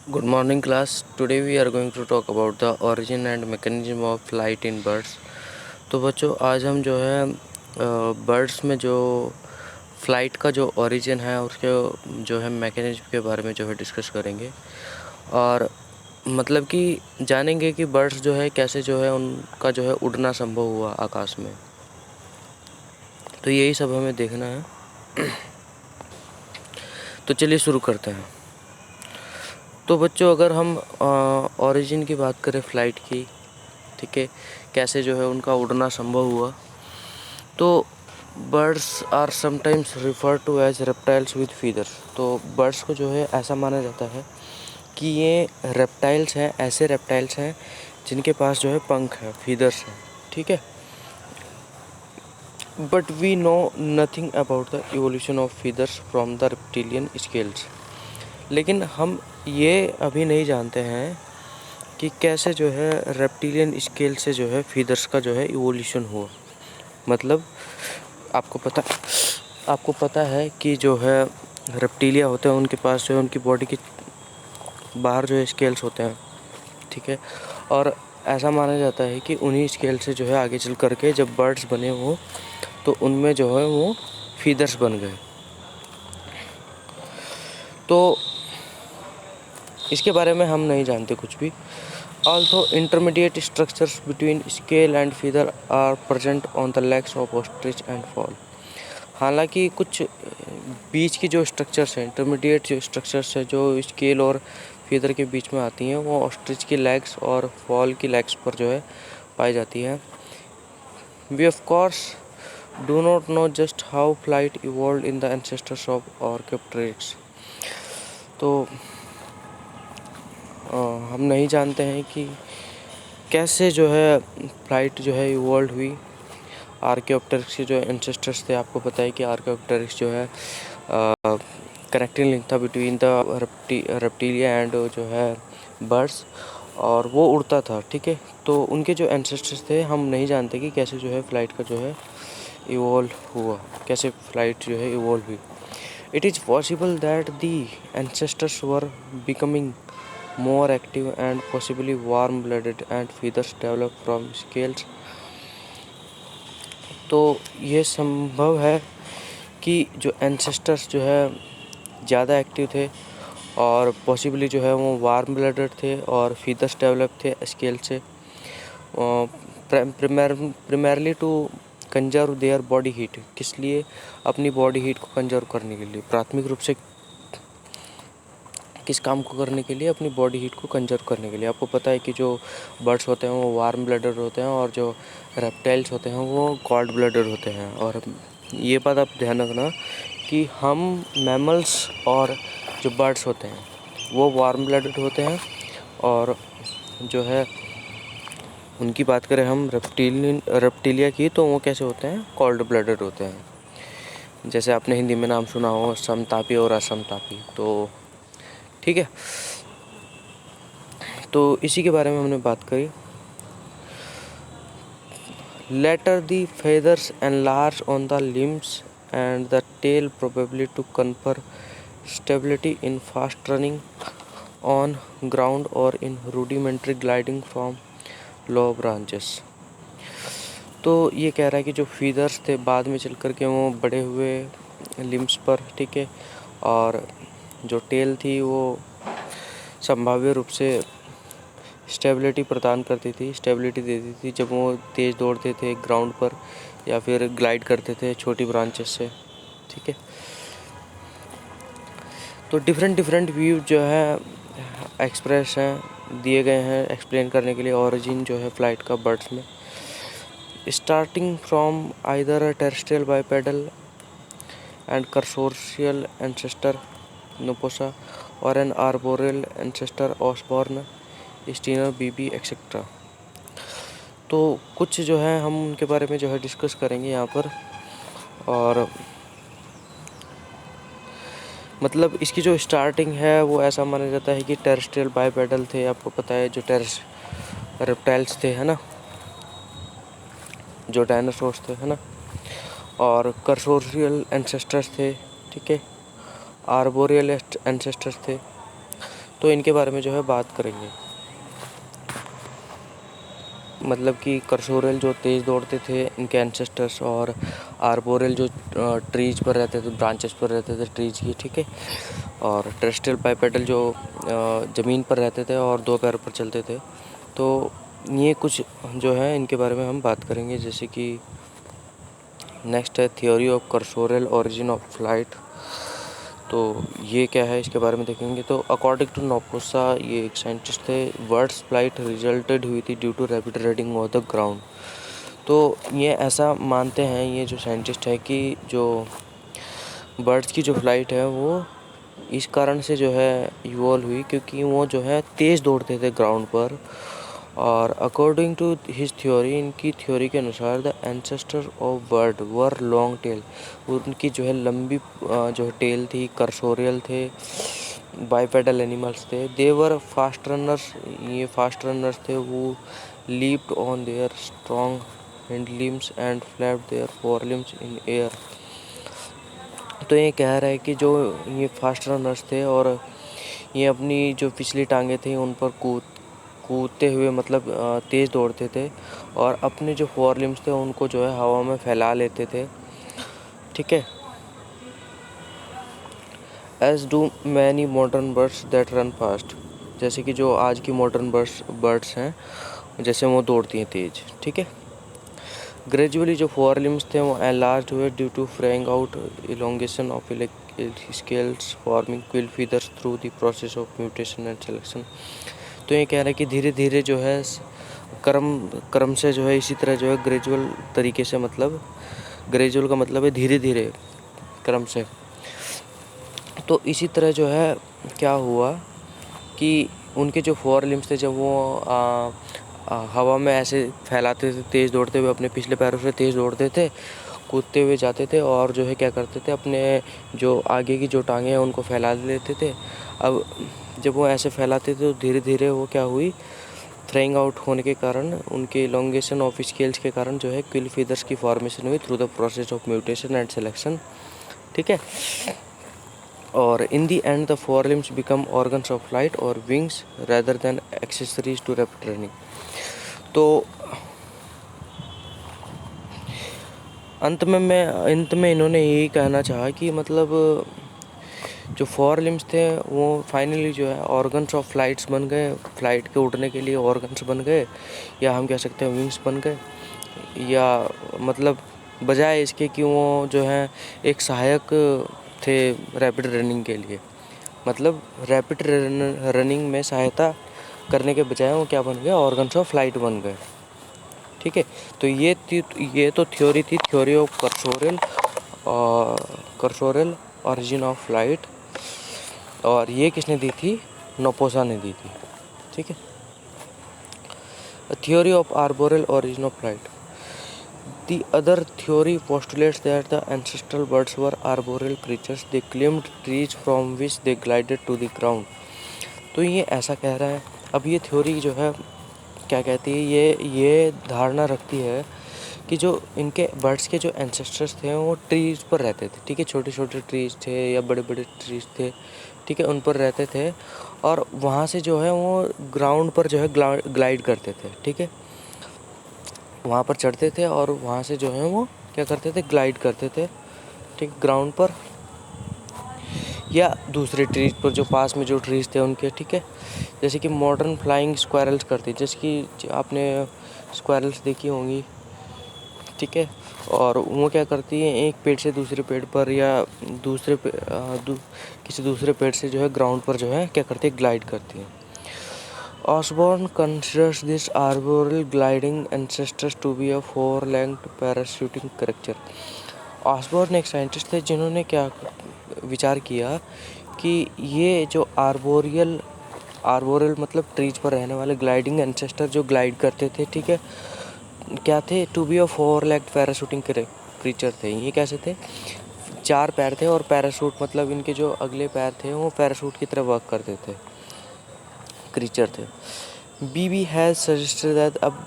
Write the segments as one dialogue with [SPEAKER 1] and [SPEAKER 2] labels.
[SPEAKER 1] Good morning class. Today we are going to talk about the origin and mechanism of flight in birds. तो बच्चों आज हम जो है बर्ड्स में जो फ़्लाइट का जो ओरिजिन है उसके जो है मैकेनिज्म के बारे में जो है डिस्कस करेंगे और मतलब कि जानेंगे कि बर्ड्स जो है कैसे जो है उनका जो है उड़ना संभव हुआ आकाश में। तो यही सब हमें देखना है। तो चलिए शुरू करते हैं। तो बच्चों अगर हम ओरिजिन की बात करें फ़्लाइट की, ठीक है, कैसे जो है उनका उड़ना संभव हुआ, तो birds are sometimes refer to as reptiles with feathers. तो बर्ड्स को जो है ऐसा माना जाता है कि ये रेप्टाइल्स हैं, ऐसे रेप्टाइल्स हैं जिनके पास जो है पंख है, फीदर्स हैं, ठीक है। But we know nothing about the evolution of feathers from the reptilian scales. लेकिन हम ये अभी नहीं जानते हैं कि कैसे जो है रेप्टिलियन स्केल से जो है फीदर्स का जो है इवोल्यूशन हुआ। मतलब आपको पता है कि जो है रेप्टिलिया होते हैं उनके पास जो है उनकी बॉडी के बाहर जो है स्केल्स होते हैं, ठीक है। और ऐसा माना जाता है कि उन्हीं स्केल से जो है आगे चल करके जब बर्ड्स बने हों तो उनमें जो है वो फीदर्स बन गए। तो इसके बारे में हम नहीं जानते कुछ भी। Although intermediate structures between scale and feather are present on the legs of ostrich and fowl। हालांकि कुछ बीच की जो स्ट्रक्चर्स हैं, इंटरमीडिएट जो स्ट्रक्चर्स है जो स्केल और फीदर के बीच में आती हैं, वो ऑस्ट्रिच की लेग्स और फॉल की लेग्स पर जो है पाई जाती है। We of course do not know just how flight evolve in the ancestors of archaeopteryx. तो हम नहीं जानते हैं कि कैसे जो है फ्लाइट जो है इवॉल्व हुई। आर्कियोप्टेरिक्स के जो एंसेस्टर्स थे, आपको पता है कि आर्कियोप्टेरिक्स जो है कनेक्टिंग लिंक था बिटवीन द रेप्टिलिया एंड जो है बर्ड्स, और वो उड़ता था, ठीक है। तो उनके जो एंसेस्टर्स थे हम नहीं जानते कि कैसे जो है फ्लाइट का जो है इवॉल्व हुआ, कैसे फ्लाइट जो है इवॉल्व हुई। It is possible that the ancestors were becoming more active and possibly warm-blooded and feathers develop from scales। तो ये संभव है कि जो एंसेस्टर्स जो है ज़्यादा एक्टिव थे और पॉसिबली जो है वो वार्म ब्लडेड थे और फीदर्स डेवलप थे स्केल से, primarily to conserve their body heat. किस लिए? अपनी बॉडी हीट को कंजर्व करने के लिए, प्राथमिक रूप से किस काम को करने के लिए? अपनी बॉडी हीट को कंजर्व करने के लिए। आपको पता है कि जो बर्ड्स होते हैं वो वार्म ब्लडेड होते हैं और जो रेप्टाइल्स होते हैं वो कोल्ड ब्लडेड होते हैं। और ये बात आप ध्यान रखना कि हम मैमल्स और जो बर्ड्स होते हैं वो वार्म ब्लडेड होते हैं, और जो है उनकी बात करें हम रेप्टिलिया की, तो वो कैसे होते हैं? कोल्ड ब्लडेड होते हैं। जैसे आपने हिंदी में नाम सुना हो समतापी और असमतापी, तो ठीक है। तो इसी के बारे में हमने बात करी। Later the feathers enlarge on the limbs and the tail probably to confer stability in fast running on ground और in rudimentary gliding from low branches. तो ये कह रहा है कि जो फीदर्स थे बाद में चल कर के वो बड़े हुए लिम्स पर, ठीक है, और जो टेल थी वो संभाव्य रूप से स्टेबिलिटी प्रदान करती थी, स्टेबिलिटी देती थी जब वो तेज़ दौड़ते थे ग्राउंड पर या फिर ग्लाइड करते थे छोटी ब्रांचेस से, ठीक है। तो डिफरेंट व्यू जो है एक्सप्रेस हैं, दिए गए हैं एक्सप्लेन करने के लिए ओरिजिन जो है फ्लाइट का बर्ड्स में। Starting from either terrestrial bipedal and cursorial ancestor Nopcsa और an arboreal ancestor Osborn Steiner Beebe etcetera. तो कुछ जो है हम उनके बारे में जो है डिस्कस करेंगे यहाँ पर। और मतलब इसकी जो स्टार्टिंग है वो ऐसा माना जाता है कि टेरेस्ट्रियल बाइपेडल थे, आपको पता है जो रेप्टाइल्स थे, है ना, जो डायनासोर्स थे, है ना, और कर्सोरियल एंसेस्टर्स थे, ठीक है, आर्बोरियल एंसेस्टर्स थे। तो इनके बारे में जो है बात करेंगे। मतलब कि कर्सोरल जो तेज़ दौड़ते थे इनके एंसेस्टर्स, और आर्बोरेल जो ट्रीज पर रहते थे, ब्रांचेस पर रहते थे ट्रीज की, ठीक है। और टेरेस्ट्रियल बाइपेडल जो ज़मीन पर रहते थे और दो पैरों पर चलते थे। तो ये कुछ जो है इनके बारे में हम बात करेंगे। जैसे कि नेक्स्ट है theory of cursorial origin of flight. तो ये क्या है इसके बारे में देखेंगे। तो अकॉर्डिंग टू नोपोसा, ये एक साइंटिस्ट थे, बर्ड्स फ्लाइट रिजल्टेड हुई थी due to rapid reading of the ground. तो ये ऐसा मानते हैं ये जो साइंटिस्ट है कि जो बर्ड्स की जो फ्लाइट है वो इस कारण से जो है इवॉल्व हुई क्योंकि वो जो है तेज़ दौड़ते थे ग्राउंड पर। और अकॉर्डिंग टू हिज थ्योरी, इनकी थ्योरी के अनुसार the ancestor of bird were long tail, उनकी जो है लंबी जो टेल थी, कर्सोरियल थे, बाइपेडल एनिमल्स थे। दे वर फास्ट रनर्स, ये फास्ट रनर्स थे। वो leaped on their strong hind limbs and flapped their fore limbs in air. तो ये कह रहा है कि जो ये फास्ट रनर्स थे और ये अपनी जो पिछली टांगे थी उन पर कूदते हुए मतलब तेज़ दौड़ते थे और अपने जो फोर लिम्स थे उनको जो है हवा में फैला लेते थे, ठीक है। As do many modern birds that run fast, जैसे कि जो आज की मॉडर्न बर्ड्स हैं जैसे वो दौड़ती हैं तेज़, ठीक है। ग्रेजुअली जो फोर लिम्स थे वो एनलार्ज हुए due to fraying out elongation of scales forming quill feathers through the process of mutation and selection. तो ये कह रहा है कि धीरे धीरे जो है क्रम से जो है इसी तरह जो है ग्रेजुअल तरीके से, मतलब ग्रेजुअल का मतलब है धीरे धीरे क्रम से। तो इसी तरह जो है क्या हुआ कि उनके जो फोर लिम्स थे जब वो हवा में ऐसे फैलाते थे, तेज़ दौड़ते हुए अपने पिछले पैरों से तेज़ दौड़ते थे, कूदते हुए जाते थे और जो है क्या करते थे अपने जो आगे की जो टांगें हैं उनको फैला लेते थे। अब जब वो ऐसे फैलाते थे तो धीरे धीरे वो क्या हुई, फ्रेइंग आउट होने के कारण, उनके इलोंगेशन ऑफ स्केल्स के कारण जो है क्विल फीदर्स की फॉर्मेशन हुई through the process of mutation and selection, ठीक है। और in the end the four limbs become organs of flight और wings rather than accessories to rapid running. तो अंत में इन्होंने यही कहना चाहा कि मतलब जो फोर लिम्स थे वो फाइनली जो है ऑर्गन्स ऑफ फ्लाइट्स बन गए, फ्लाइट के उड़ने के लिए ऑर्गन्स बन गए, या हम कह सकते हैं विंग्स बन गए, या मतलब बजाय इसके कि वो जो है एक सहायक थे रैपिड रनिंग के लिए, मतलब रैपिड रनिंग में सहायता करने के बजाय वो क्या बन गए, ऑर्गन्स ऑफ फ्लाइट बन गए, ठीक है। तो ये तो थ्योरी थी, theory of cursorial origin of flight, और ये किसने दी थी, नोपोसा ने दी थी, ठीक है। Theory of arboreal origin of flight. The other theory postulates that the ancestral birds were arboreal creatures. They climbed trees from which they glided to the ground. तो ये ऐसा कह रहा है। अब ये थ्योरी जो है क्या कहती है, ये धारणा रखती है कि जो इनके बर्ड्स के जो एंसेस्टर्स थे वो ट्रीज पर रहते थे, ठीक है। छोटे छोटे ट्रीज थे या बड़े बड़े ट्रीज थे, ठीक है, उन पर रहते थे और वहाँ से जो है वो ग्राउंड पर जो है ग्लाइड करते थे, ठीक है। वहाँ पर चढ़ते थे और वहाँ से जो है वो क्या करते थे, ग्लाइड करते थे, ठीक, ग्राउंड पर या दूसरे ट्रीज पर जो पास में जो ट्रीज थे उनके, ठीक है। जैसे कि मॉडर्न फ्लाइंग स्क्वायरल्स करती, जैसे कि आपने स्क्वायरल्स देखी होंगी, ठीक है। और वो क्या करती है, एक पेड़ से दूसरे पेड़ पर या किसी दूसरे पेड़ से जो है ग्राउंड पर जो है क्या करती है, ग्लाइड करती है। Osborne considers this arboreal gliding ancestors to be a four-legged parachuting creature. Osborn एक साइंटिस्ट थे जिन्होंने क्या विचार किया कि ये जो आर्बोरियल मतलब ट्रीज पर रहने वाले ग्लाइडिंग एंसेस्टर जो ग्लाइड करते थे, ठीक है, क्या थे, to be a four-legged parachuting creature थे। ये कैसे थे, चार पैर थे और पैराशूट मतलब इनके जो अगले पैर थे वो पैराशूट की तरह वर्क करते थे, क्रीचर थे। बीबी हैज़ सजेस्टेड दैट, अब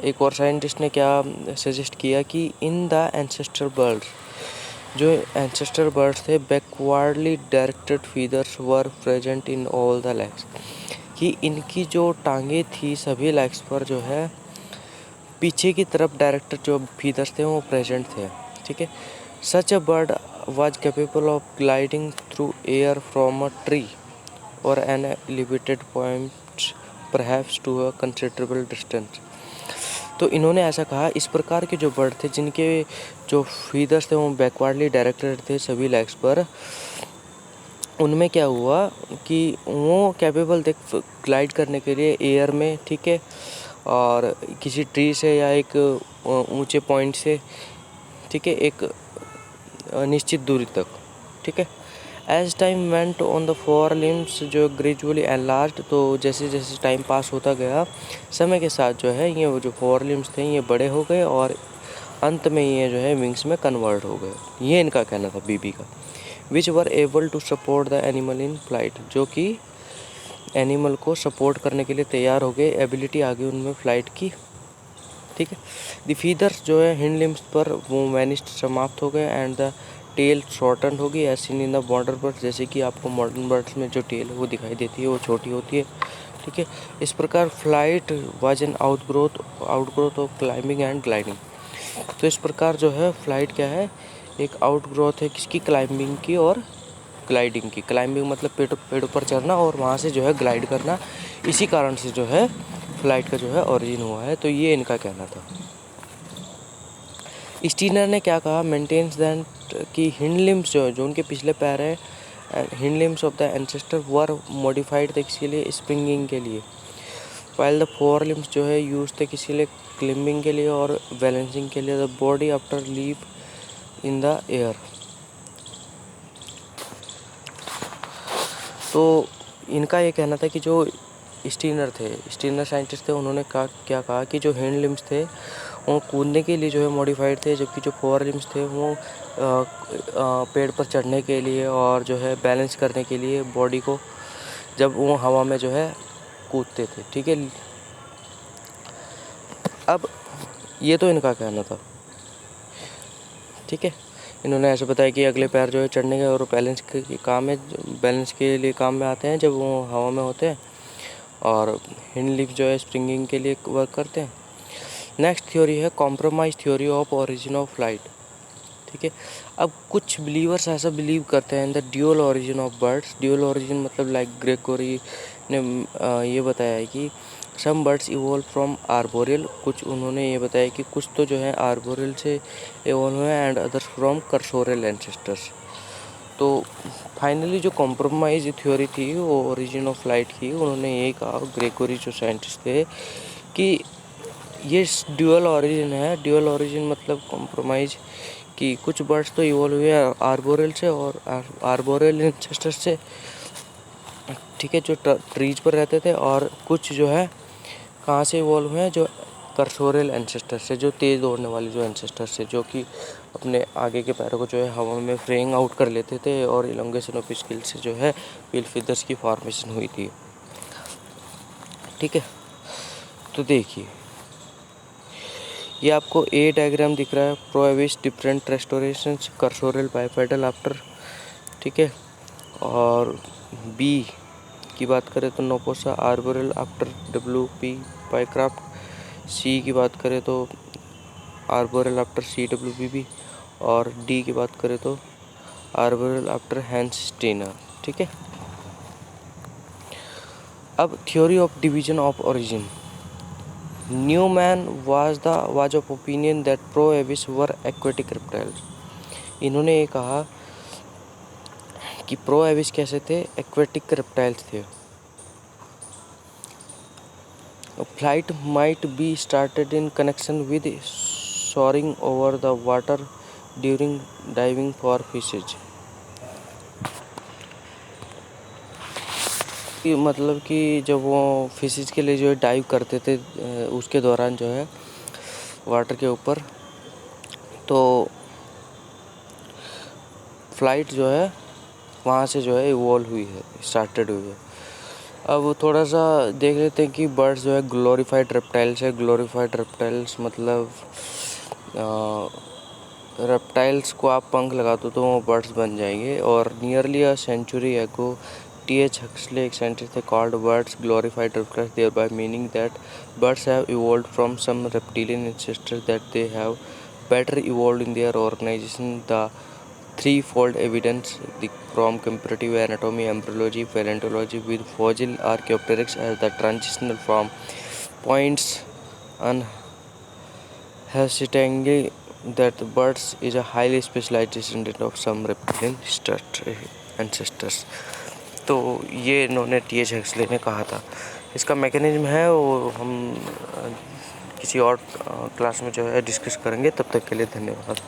[SPEAKER 1] एक और साइंटिस्ट ने क्या सजेस्ट किया कि इन द एंसेस्टर बर्ड्स, जो एंसेस्टर बर्ड्स थे backwardly directed feathers were present in all the legs, कि इनकी जो टांगे थी सभी लेग्स पर जो है पीछे की तरफ डायरेक्टेड जो फीदर्स थे वो प्रेजेंट थे। ठीक है। Such a bird was capable of gliding through air from a tree और an elevated point perhaps to a considerable distance. तो इन्होंने ऐसा कहा, इस प्रकार के जो बर्ड थे जिनके जो फीदर्स थे वो बैकवर्डली डायरेक्टेड थे सभी लेग्स पर, उनमें क्या हुआ कि वो कैपेबल थे ग्लाइड करने के लिए एयर में। ठीक है। और किसी ट्री से या एक ऊंचे पॉइंट से, ठीक है, एक निश्चित दूरी तक। ठीक है। As time went on the four limbs जो ग्रेजुअली एनलार्ज, तो जैसे जैसे टाइम पास होता गया समय के साथ जो है ये वो जो फोर लिम्स थे ये बड़े हो गए और अंत में ये जो है विंग्स में कन्वर्ट हो गए। ये इनका कहना था बीबी का। Which were able to support the animal in flight, जो कि एनिमल को सपोर्ट करने के लिए तैयार हो गए, एबिलिटी आ गई उनमें फ्लाइट की। ठीक है। द फीदर्स जो है हिंड लिम्स पर वो वैनिस्ड समाप्त हो गए एंड द टेल शॉर्टन होगी as seen in the modern birds, जैसे कि आपको मॉडर्न बर्ड्स में जो टेल है वो दिखाई देती है वो छोटी होती है। ठीक है। इस प्रकार flight was an outgrowth of climbing and gliding. तो इस प्रकार जो है फ्लाइट क्या है, एक आउटग्रोथ है किसकी, क्लाइंबिंग की और ग्लाइडिंग की। क्लाइंबिंग मतलब पेड़ों पर चढ़ना और वहाँ से जो है ग्लाइड करना, इसी कारण से जो है फ्लाइट का जो है ओरिजिन हुआ है। तो ये इनका कहना था। स्टीनर ने क्या कहा, मेंटेन्स दैट कि हिंड लिम्स जो उनके पिछले पैर हैं, hind limbs of the ancestor were modified थे किसके लिए, स्प्रिंगिंग के लिए, वाइल द फोर लिम्स जो है यूज थे किसके लिए, क्लिम्बिंग के लिए और बैलेंसिंग के लिए। The body after leave in the air. तो इनका ये कहना था कि जो स्टीनर साइंटिस्ट थे, उन्होंने क्या कहा कि जो हैंड लिम्स थे वो कूदने के लिए जो है मॉडिफाइड थे, जबकि जो फोर लिम्स थे वो पेड़ पर चढ़ने के लिए और जो है बैलेंस करने के लिए बॉडी को, जब वो हवा में जो है कूदते थे। ठीक है। अब ये तो इनका कहना था। ठीक है। इन्होंने ऐसे बताया कि अगले पैर जो है चढ़ने के और बैलेंस के काम में, बैलेंस के लिए काम में आते हैं जब वो हवा में होते हैं, और हिंड लिम्स जो है स्प्रिंगिंग के लिए वर्क करते हैं। नेक्स्ट थ्योरी है compromise theory of origin of flight. ठीक है। अब कुछ बिलीवर्स ऐसा बिलीव करते हैं in the dual origin of birds. Dual origin मतलब लाइक ग्रेगोरी ने ये बताया है कि some birds evolve from arboreal, कुछ उन्होंने ये बताया कि कुछ तो जो है आर्बोरियल से इवोल्व हुए and others from cursorial ancestors. तो फाइनली जो कॉम्प्रोमाइज थ्योरी थी वो ओरिजिन ऑफ फ्लाइट की, उन्होंने यही कहा, ग्रेगोरी जो साइंटिस्ट थे, कि ये ड्यूअल ओरिजिन है। ड्यूअल ओरिजिन मतलब कॉम्प्रोमाइज कि कुछ बर्ड्स तो इवॉल्व हुए आर्बोरियल से और आर्बोरियल एंसेस्टर से। ठीक है। जो ट्रीज पर रहते थे, और कुछ जो है कहाँ से इवॉल्व हुए हैं, जो कर्सोरियल एंसेस्टर से, जो तेज़ दौड़ने वाले जो एंसेस्टर से, जो कि अपने आगे के पैरों को जो है हवा में फ्रेइंग आउट कर लेते थे और इलोंगेशन ऑफ स्किल से जो है व्हील फीदर्स की फॉर्मेशन हुई थी। ठीक है। तो देखिए ये आपको ए डायग्राम दिख रहा है, प्रोएविस डिफरेंट रेस्टोरेशंस कर्सोरियल बाइपेडल आफ्टर। ठीक है। और बी की बात करें तो नोपोसा आर्बोरियल आफ्टर WP पाइक्राफ्ट। सी की बात करें तो आर्बोरियल आफ्टर CWPB। और डी की बात करें तो आर्बोरियल आफ्टर हैंस स्टीनर। ठीक है। अब theory of division of origin. Newman was of opinion that Proavis were aquatic reptiles। इन्होंने ये कहा कि प्रोएविस कैसे थे, एक्वेटिक रेप्टाइल्स थे। Flight might be started in connection with soaring over the water during diving for fishes. कि मतलब कि जब वो फिशेज के लिए जो है डाइव करते थे उसके दौरान जो है वाटर के ऊपर, तो फ्लाइट जो है वहाँ से जो है इवॉल्व हुई है, स्टार्टेड हुई है। अब थोड़ा सा देख लेते हैं कि बर्ड्स जो है ग्लोरीफाइड रेप्टाइल्स है। ग्लोरीफाइड रेप्टाइल्स मतलब रेप्टाइल्स को आप पंख लगा दो तो वो बर्ड्स बन जाएंगे। और नियरली अ सेंचुरी एगो T.H. Huxley, एक साइंटिस्ट थे, called birds glorified reptiles, thereby meaning that birds have evolved from some reptilian ancestors, that they have better evolved in their organization. The threefold evidence from comparative anatomy, embryology, paleontology with fossil Archaeopteryx as the transitional form points unhesitatingly that birds is a highly specialized descendant of some reptilian ancestors. तो ये इन्होंने T.H. Huxley ने कहा था। इसका mechanism है वो हम किसी और क्लास में जो है डिस्कस करेंगे। तब तक के लिए धन्यवाद।